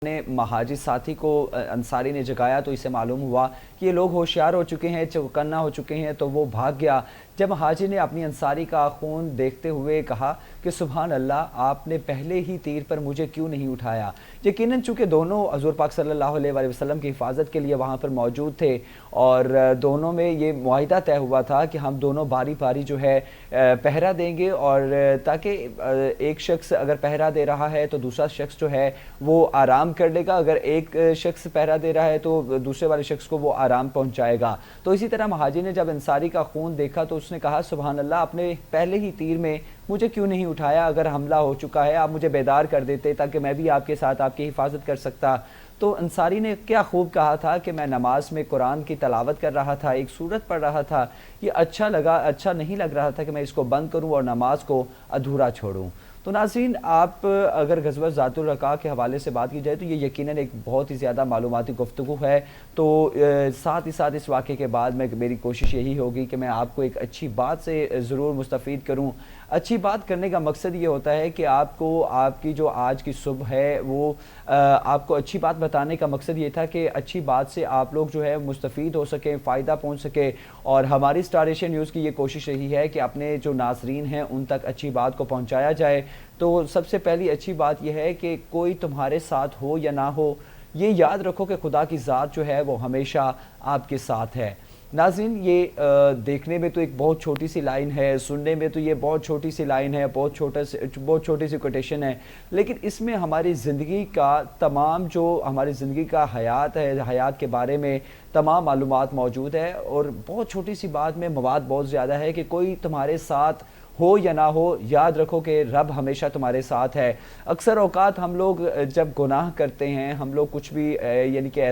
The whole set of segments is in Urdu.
نے مہاجر ساتھی کو انصاری نے جگایا تو اسے معلوم ہوا کہ یہ لوگ ہوشیار ہو چکے ہیں، چوکنا ہو چکے ہیں، تو وہ بھاگ گیا۔ جب مہاجر نے اپنی انصاری کا خون دیکھتے ہوئے کہا کہ سبحان اللہ، آپ نے پہلے ہی تیر پر مجھے کیوں نہیں اٹھایا۔ یقیناً چونکہ دونوں حضور پاک صلی اللہ علیہ وآلہ وسلم کی حفاظت کے لیے وہاں پر موجود تھے اور دونوں میں یہ معاہدہ طے ہوا تھا کہ ہم دونوں باری باری جو ہے پہرا دیں گے، اور تاکہ ایک شخص اگر پہرا دے رہا ہے تو دوسرا شخص جو ہے وہ آرام کر لے گا، اگر ایک شخص پہرا دے رہا ہے تو دوسرے والے شخص کو وہ آرام پہنچائے گا۔ تو اسی طرح مہاجر نے جب انصاری کا خون دیکھا تو اس نے کہا سبحان اللہ، آپ نے پہلے ہی تیر میں مجھے کیوں نہیں اٹھایا، اگر حملہ ہو چکا ہے آپ مجھے بیدار کر دیتے تاکہ میں بھی آپ کے ساتھ آپ کی حفاظت کر سکتا۔ تو انصاری نے کیا خوب کہا تھا کہ میں نماز میں قرآن کی تلاوت کر رہا تھا، ایک سورت پڑھ رہا تھا، یہ اچھا نہیں لگ رہا تھا کہ میں اس کو بند کروں اور نماز کو ادھورا چھوڑوں۔ تو ناظرین، آپ اگر غزوہ ذات الرقاع کے حوالے سے بات کی جائے تو یہ یقیناً ایک بہت ہی زیادہ معلوماتی گفتگو ہے، تو ساتھ ہی ساتھ اس واقعے کے بعد میری کوشش یہی ہوگی کہ میں آپ کو ایک اچھی بات سے ضرور مستفید کروں۔ اچھی بات کرنے کا مقصد یہ ہوتا ہے کہ آپ کو آپ کی جو آج کی صبح ہے وہ آپ کو اچھی بات بتانے کا مقصد یہ تھا کہ اچھی بات سے آپ لوگ جو ہے مستفید ہو سکیں، فائدہ پہنچ سکے، اور ہماری اسٹار ایشیا نیوز کی یہ کوشش رہی ہے کہ اپنے جو ناظرین ہیں ان تک اچھی بات کو پہنچایا جائے۔ تو سب سے پہلی اچھی بات یہ ہے کہ کوئی تمہارے ساتھ ہو یا نہ ہو، یہ یاد رکھو کہ خدا کی ذات جو ہے وہ ہمیشہ آپ کے ساتھ ہے۔ ناظرین، یہ دیکھنے میں تو ایک بہت چھوٹی سی لائن ہے، سننے میں تو یہ بہت چھوٹی سی لائن ہے، بہت چھوٹی سی کوٹیشن ہے، لیکن اس میں ہماری زندگی کا تمام جو ہماری زندگی کا حیات ہے، حیات کے بارے میں تمام معلومات موجود ہے، اور بہت چھوٹی سی بات میں مواد بہت زیادہ ہے کہ کوئی تمہارے ساتھ ہو یا نہ ہو، یاد رکھو کہ رب ہمیشہ تمہارے ساتھ ہے۔ اکثر اوقات ہم لوگ جب گناہ کرتے ہیں، ہم لوگ کچھ بھی یعنی کہ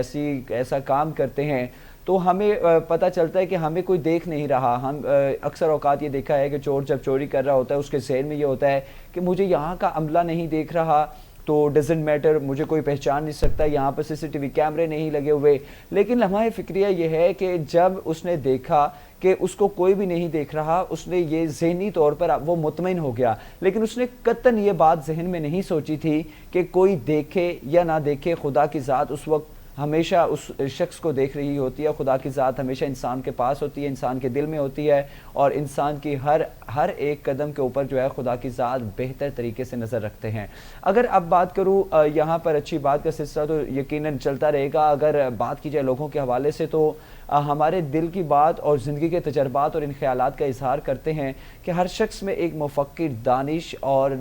ایسا کام کرتے ہیں تو ہمیں پتہ چلتا ہے کہ ہمیں کوئی دیکھ نہیں رہا۔ ہم اکثر اوقات یہ دیکھا ہے کہ چور جب چوری کر رہا ہوتا ہے اس کے ذہن میں یہ ہوتا ہے کہ مجھے یہاں کا عملہ نہیں دیکھ رہا تو ڈزنٹ میٹر، مجھے کوئی پہچان نہیں سکتا، یہاں پر CCTV کیمرے نہیں لگے ہوئے۔ لیکن لمحہ فکریہ یہ ہے کہ جب اس نے دیکھا کہ اس کو کوئی بھی نہیں دیکھ رہا، اس نے یہ ذہنی طور پر وہ مطمئن ہو گیا، لیکن اس نے قطعاً یہ بات ذہن میں نہیں سوچی تھی کہ کوئی دیکھے یا نہ دیکھے، خدا کی ذات اس وقت ہمیشہ اس شخص کو دیکھ رہی ہوتی ہے۔ خدا کی ذات ہمیشہ انسان کے پاس ہوتی ہے، انسان کے دل میں ہوتی ہے، اور انسان کی ہر ایک قدم کے اوپر جو ہے خدا کی ذات بہتر طریقے سے نظر رکھتے ہیں۔ اگر اب بات کروں یہاں پر اچھی بات کا سلسلہ تو یقیناً چلتا رہے گا۔ اگر بات کی جائے لوگوں کے حوالے سے تو ہمارے دل کی بات اور زندگی کے تجربات اور ان خیالات کا اظہار کرتے ہیں کہ ہر شخص میں ایک مفکر، دانش اور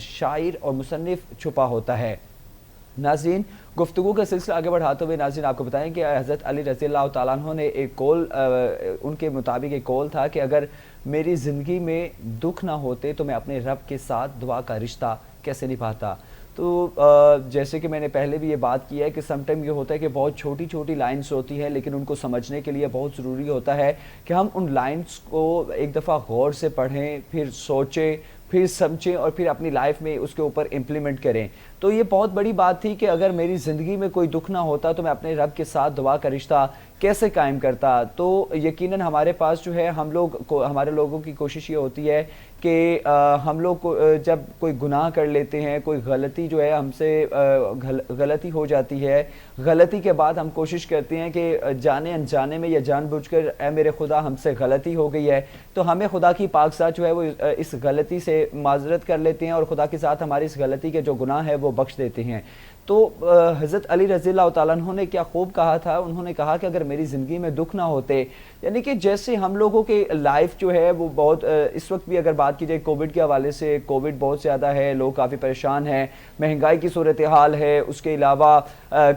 شاعر اور مصنف چھپا ہوتا ہے۔ ناظرین، گفتگو کا سلسلہ آگے بڑھاتے ہوئے ناظرین آپ کو بتائیں کہ حضرت علی رضی اللہ تعالیٰ عنہ نے ایک قول، ان کے مطابق ایک قول تھا کہ اگر میری زندگی میں دکھ نہ ہوتے تو میں اپنے رب کے ساتھ دعا کا رشتہ کیسے نبھاتا۔ تو جیسے کہ میں نے پہلے بھی یہ بات کی ہے کہ سم ٹائم یہ ہوتا ہے کہ بہت چھوٹی چھوٹی لائنز ہوتی ہیں، لیکن ان کو سمجھنے کے لیے بہت ضروری ہوتا ہے کہ ہم ان لائنز کو ایک دفعہ غور سے پڑھیں، پھر سوچیں، پھر سمجھیں، اور پھر اپنی لائف میں اس کے اوپر امپلیمنٹ کریں۔ تو یہ بہت بڑی بات تھی کہ اگر میری زندگی میں کوئی دکھ نہ ہوتا تو میں اپنے رب کے ساتھ دعا کا رشتہ کیسے قائم کرتا۔ تو یقیناً ہمارے پاس جو ہے ہمارے لوگوں کی کوشش یہ ہوتی ہے کہ ہم لوگ جب کوئی گناہ کر لیتے ہیں، کوئی غلطی جو ہے ہم سے غلطی ہو جاتی ہے، غلطی کے بعد ہم کوشش کرتے ہیں کہ جانے انجانے میں یا جان بوجھ کر اے میرے خدا ہم سے غلطی ہو گئی ہے، تو ہمیں خدا کی پاک ذات جو ہے وہ اس غلطی سے معذرت کر لیتے ہیں، اور خدا کے ساتھ ہماری اس غلطی کے جو گناہ ہے وہ بخش دیتے ہیں۔ تو حضرت علی رضی اللہ تعالیٰ عنہ نے کیا خوب کہا تھا، انہوں نے کہا کہ اگر میری زندگی میں دکھ نہ ہوتے، یعنی کہ جیسے ہم لوگوں کی لائف جو ہے وہ بہت اس وقت بھی اگر بات کی جائے کووڈ کے حوالے سے، کووڈ بہت زیادہ ہے، لوگ کافی پریشان ہیں، مہنگائی کی صورتحال ہے، اس کے علاوہ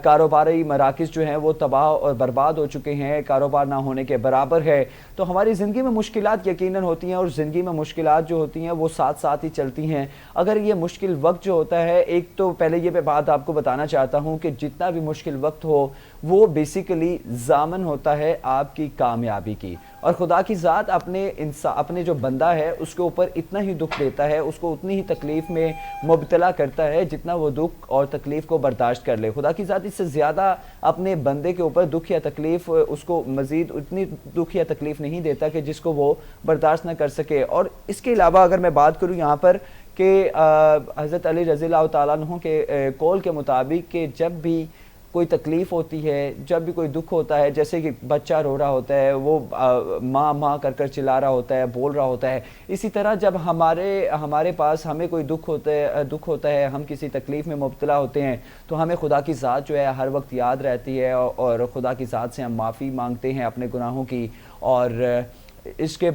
کاروباری مراکز جو ہیں وہ تباہ اور برباد ہو چکے ہیں، کاروبار نہ ہونے کے برابر ہے۔ تو ہماری زندگی میں مشکلات یقیناً ہوتی ہیں، اور زندگی میں مشکلات جو ہوتی ہیں وہ ساتھ ساتھ ہی چلتی ہیں۔ اگر یہ مشکل وقت جو ہوتا ہے، ایک تو پہلے یہ بات آپ کو بتانا چاہتا ہوں کہ جتنا بھی مشکل وقت ہو وہ بیسیکلی ضامن ہوتا ہے آپ کی کامیابی کی، اور خدا کی ذات اپنے جو بندہ ہے اس کے اوپر اتنا ہی دکھ دیتا ہے، اس کو اتنی ہی تکلیف میں مبتلا کرتا ہے جتنا وہ دکھ اور تکلیف کو برداشت کر لے۔ خدا کی ذات اس سے زیادہ اپنے بندے کے اوپر دکھ یا تکلیف، اس کو مزید اتنی دکھ یا تکلیف نہیں دیتا کہ جس کو وہ برداشت نہ کر سکے۔ اور اس کے علاوہ اگر میں بات کروں یہاں پر کہ حضرت علی رضی اللہ تعالیٰ عنہ کے قول کے مطابق کہ جب بھی کوئی تکلیف ہوتی ہے، جب بھی کوئی دکھ ہوتا ہے، جیسے کہ بچہ رو رہا ہوتا ہے، وہ ماں ماں کر کر چلا رہا ہوتا ہے، بول رہا ہوتا ہے، اسی طرح جب ہمارے پاس ہمیں کوئی دکھ ہوتا ہے، ہم کسی تکلیف میں مبتلا ہوتے ہیں، تو ہمیں خدا کی ذات جو ہے ہر وقت یاد رہتی ہے، اور خدا کی ذات سے ہم معافی مانگتے ہیں اپنے گناہوں کی۔ اور اس کے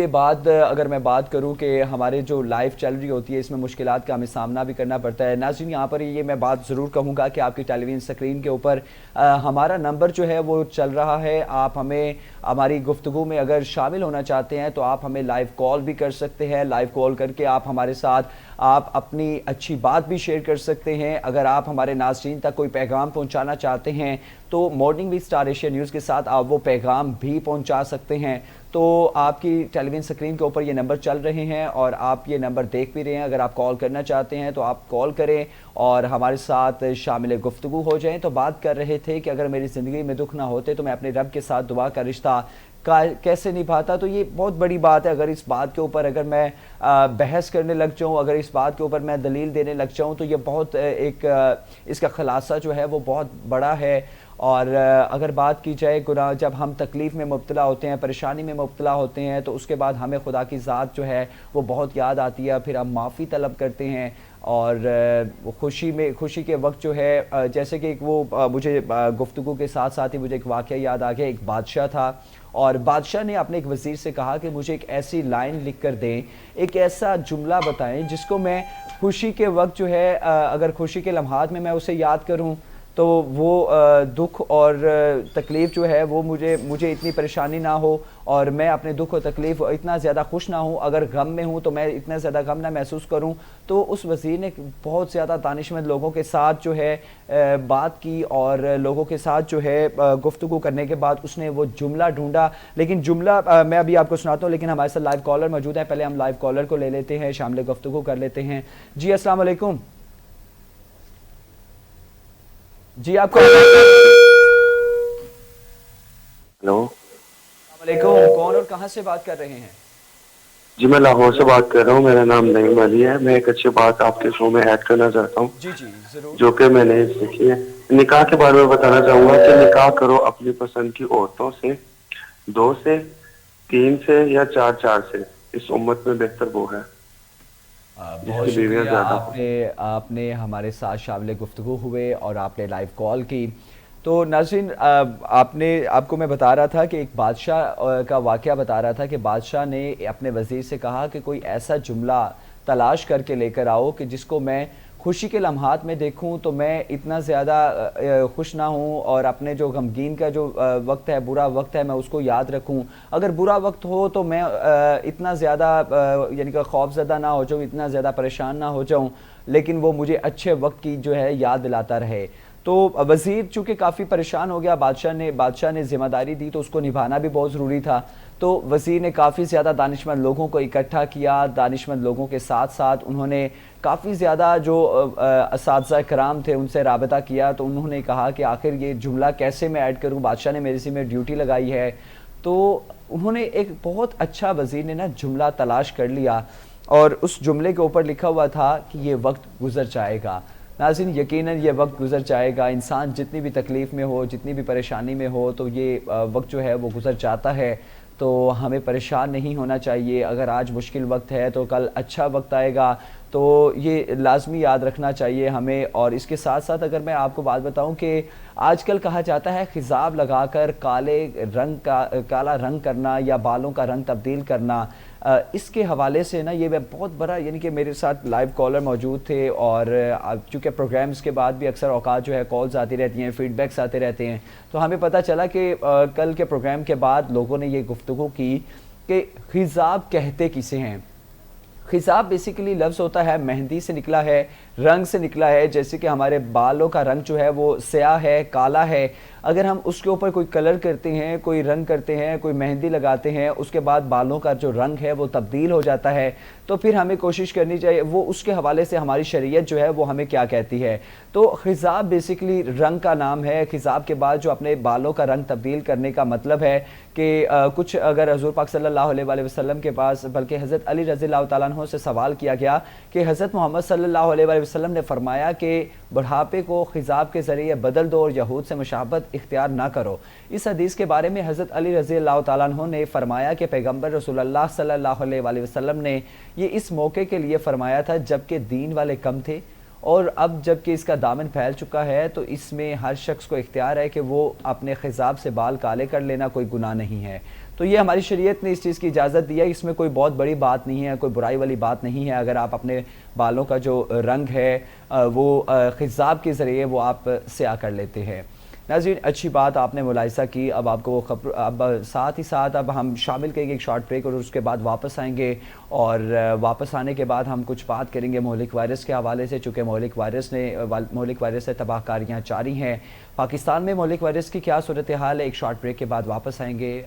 بعد اگر میں بات کروں کہ ہمارے جو لائف چل رہی ہوتی ہے، اس میں مشکلات کا ہمیں سامنا بھی کرنا پڑتا ہے۔ ناظرین، یہاں پر یہ میں بات ضرور کہوں گا کہ آپ کی ٹیلی ویژن اسکرین کے اوپر ہمارا نمبر جو ہے وہ چل رہا ہے۔ آپ ہمیں ہماری گفتگو میں اگر شامل ہونا چاہتے ہیں تو آپ ہمیں لائیو کال بھی کر سکتے ہیں۔ لائیو کال کر کے آپ ہمارے ساتھ آپ اپنی اچھی بات بھی شیئر کر سکتے ہیں۔ اگر آپ ہمارے ناظرین تک کوئی پیغام پہنچانا چاہتے ہیں تو morning with star Asia news کے ساتھ آپ وہ پیغام بھی پہنچا سکتے ہیں۔ تو آپ کی ٹیلی ویژن اسکرین کے اوپر یہ نمبر چل رہے ہیں اور آپ یہ نمبر دیکھ بھی رہے ہیں۔ اگر آپ کال کرنا چاہتے ہیں تو آپ کال کریں اور ہمارے ساتھ شامل گفتگو ہو جائیں۔ تو بات کر رہے تھے کہ اگر میری زندگی میں دکھ نہ ہوتے تو میں اپنے رب کے ساتھ دعا کا رشتہ کیسے نبھاتا۔ تو یہ بہت بڑی بات ہے۔ اگر اس بات کے اوپر اگر میں بحث کرنے لگ جاؤں، اگر اس بات کے اوپر میں دلیل دینے لگ جاؤں تو یہ بہت اس کا خلاصہ جو ہے وہ بہت بڑا ہے۔ اور اگر بات کی جائے گناہ، جب ہم تکلیف میں مبتلا ہوتے ہیں، پریشانی میں مبتلا ہوتے ہیں تو اس کے بعد ہمیں خدا کی ذات جو ہے وہ بہت یاد آتی ہے، پھر ہم معافی طلب کرتے ہیں۔ اور خوشی کے وقت جو ہے جیسے کہ وہ مجھے گفتگو کے ساتھ ساتھ ہی مجھے ایک واقعہ یاد آ گیا۔ ایک بادشاہ تھا اور بادشاہ نے اپنے ایک وزیر سے کہا کہ مجھے ایک ایسی لائن لکھ کر دیں، ایک ایسا جملہ بتائیں جس کو میں خوشی کے وقت جو ہے اگر خوشی کے لمحات میں اسے یاد کروں تو وہ دکھ اور تکلیف جو ہے وہ مجھے اتنی پریشانی نہ ہو، اور میں اپنے دکھ اور تکلیف اتنا زیادہ خوش نہ ہوں۔ اگر غم میں ہوں تو میں اتنا زیادہ غم نہ محسوس کروں۔ تو اس وزیر نے بہت زیادہ دانشمند لوگوں کے ساتھ جو ہے بات کی، اور لوگوں کے ساتھ جو ہے گفتگو کرنے کے بعد اس نے وہ جملہ ڈھونڈا۔ لیکن جملہ میں ابھی آپ کو سناتا ہوں، لیکن ہمارے ساتھ لائیو کالر موجود ہے۔ پہلے ہم لائیو کالر کو لے لیتے ہیں، شامل گفتگو کر لیتے ہیں۔ جی السلام علیکم۔ جی آپ کو ہلو، السلام علیکم، کون اور کہاں سے بات کر رہے ہیں؟ جی میں لاہور سے بات کر رہا ہوں، میرا نام نعیم علی ہے۔ میں ایک اچھی بات آپ کے شو میں ایڈ کرنا چاہتا ہوں جی جی ضرور۔ جو کہ میں نے سیکھی ہے۔ نکاح کے بارے میں بتانا چاہوں گا کہ نکاح کرو اپنی پسند کی عورتوں سے، 2 سے، 3 سے یا 4 سے۔ اس امت میں بہتر وہ ہے جس بہت کی بیویاں شکریہ، زیادہ ہوں۔ آپ نے ہمارے ساتھ شامل گفتگو ہوئے اور آپ نے لائیو کال کی۔ تو ناظرین، آپ کو میں بتا رہا تھا کہ ایک بادشاہ کا واقعہ بتا رہا تھا کہ بادشاہ نے اپنے وزیر سے کہا کہ کوئی ایسا جملہ تلاش کر کے لے کر آؤ کہ جس کو میں خوشی کے لمحات میں دیکھوں تو میں اتنا زیادہ خوش نہ ہوں، اور اپنے جو غمگین کا جو وقت ہے، برا وقت ہے، میں اس کو یاد رکھوں۔ اگر برا وقت ہو تو میں اتنا زیادہ یعنی کہ خوف زدہ نہ ہو جاؤں، اتنا زیادہ پریشان نہ ہو جاؤں، لیکن وہ مجھے اچھے وقت کی جو ہے یاد دلاتا رہے۔ تو وزیر چونکہ کافی پریشان ہو گیا، بادشاہ نے ذمہ داری دی تو اس کو نبھانا بھی بہت ضروری تھا۔ تو وزیر نے کافی زیادہ دانشمند لوگوں کو اکٹھا کیا، دانشمند لوگوں کے ساتھ ساتھ انہوں نے کافی زیادہ جو اساتذہ کرام تھے ان سے رابطہ کیا۔ تو انہوں نے کہا کہ آخر یہ جملہ کیسے میں ایڈ کروں، بادشاہ نے میرے ذمہ ڈیوٹی لگائی ہے۔ تو انہوں نے ایک بہت اچھا وزیر نے نا جملہ تلاش کر لیا، اور اس جملے کے اوپر لکھا ہوا تھا کہ یہ وقت گزر جائے گا۔ ناظرین، یقیناً یہ وقت گزر جائے گا۔ انسان جتنی بھی تکلیف میں ہو، جتنی بھی پریشانی میں ہو، تو یہ وقت جو ہے وہ گزر جاتا ہے۔ تو ہمیں پریشان نہیں ہونا چاہیے۔ اگر آج مشکل وقت ہے تو کل اچھا وقت آئے گا، تو یہ لازمی یاد رکھنا چاہیے ہمیں۔ اور اس کے ساتھ ساتھ اگر میں آپ کو بات بتاؤں کہ آج کل کہا جاتا ہے خضاب لگا کر کالا رنگ کرنا یا بالوں کا رنگ تبدیل کرنا، اس کے حوالے سے نا یہ بہت بڑا، یعنی کہ میرے ساتھ لائیو کالر موجود تھے، اور چونکہ پروگرامز کے بعد بھی اکثر اوقات جو ہے کالز آتی رہتی ہیں، فیڈ بیکس آتے رہتے ہیں، تو ہمیں پتہ چلا کہ کل کے پروگرام کے بعد لوگوں نے یہ گفتگو کی کہ خضاب کہتے کسے ہیں۔ خضاب بیسیکلی لفظ ہوتا ہے، مہندی سے نکلا ہے۔ رنگ سے نکلا ہے، جیسے کہ ہمارے بالوں کا رنگ جو ہے وہ سیاہ ہے، کالا ہے، اگر ہم اس کے اوپر کوئی کلر کرتے ہیں، کوئی رنگ کرتے ہیں، کوئی مہندی لگاتے ہیں، اس کے بعد بالوں کا جو رنگ ہے وہ تبدیل ہو جاتا ہے، تو پھر ہمیں کوشش کرنی چاہیے وہ اس کے حوالے سے ہماری شریعت جو ہے وہ ہمیں کیا کہتی ہے۔ تو خضاب بیسیکلی رنگ کا نام ہے۔ خضاب کے بعد جو اپنے بالوں کا رنگ تبدیل کرنے کا مطلب ہے کہ کچھ اگر حضور پاک صلی اللہ علیہ وآلہ وسلم کے پاس بلکہ حضرت علی رضی اللہ تعالیٰ عنہ سے سوال کیا گیا کہ حضرت محمد صلی اللہ علیہ وآلہ وسلم نے فرمایا کہ بڑھاپے کو خضاب کے ذریعے بدل دو اور یہود سے مشابہت اختیار نہ کرو۔ اس حدیث کے بارے میں حضرت علی رضی اللہ تعالیٰ عنہ نے فرمایا کہ پیغمبر رسول اللہ صلی اللہ علیہ وآلہ وسلم نے یہ اس موقع کے لیے فرمایا تھا جبکہ دین والے کم تھے، اور اب جب کہ اس کا دامن پھیل چکا ہے تو اس میں ہر شخص کو اختیار ہے کہ وہ اپنے خضاب سے بال کالے کر لینا کوئی گناہ نہیں ہے۔ تو یہ ہماری شریعت نے اس چیز کی اجازت دی ہے، اس میں کوئی بہت بڑی بات نہیں ہے، کوئی برائی والی بات نہیں ہے اگر آپ اپنے بالوں کا جو رنگ ہے وہ خضاب کے ذریعے وہ آپ سیاہ کر لیتے ہیں۔ ناظرین، اچھی بات آپ نے ملاحظہ کی۔ اب آپ کو وہ خبر اب ساتھ ہی ساتھ اب ہم شامل کریں گے ایک شارٹ بریک، اور اس کے بعد واپس آئیں گے، اور واپس آنے کے بعد ہم کچھ بات کریں گے مہلک وائرس کے حوالے سے، چونکہ مہلک وائرس سے تباہ کاریاں جاری ہیں۔ پاکستان میں مہلک وائرس کی کیا صورتحال ہے، ایک شارٹ بریک کے بعد واپس آئیں گے۔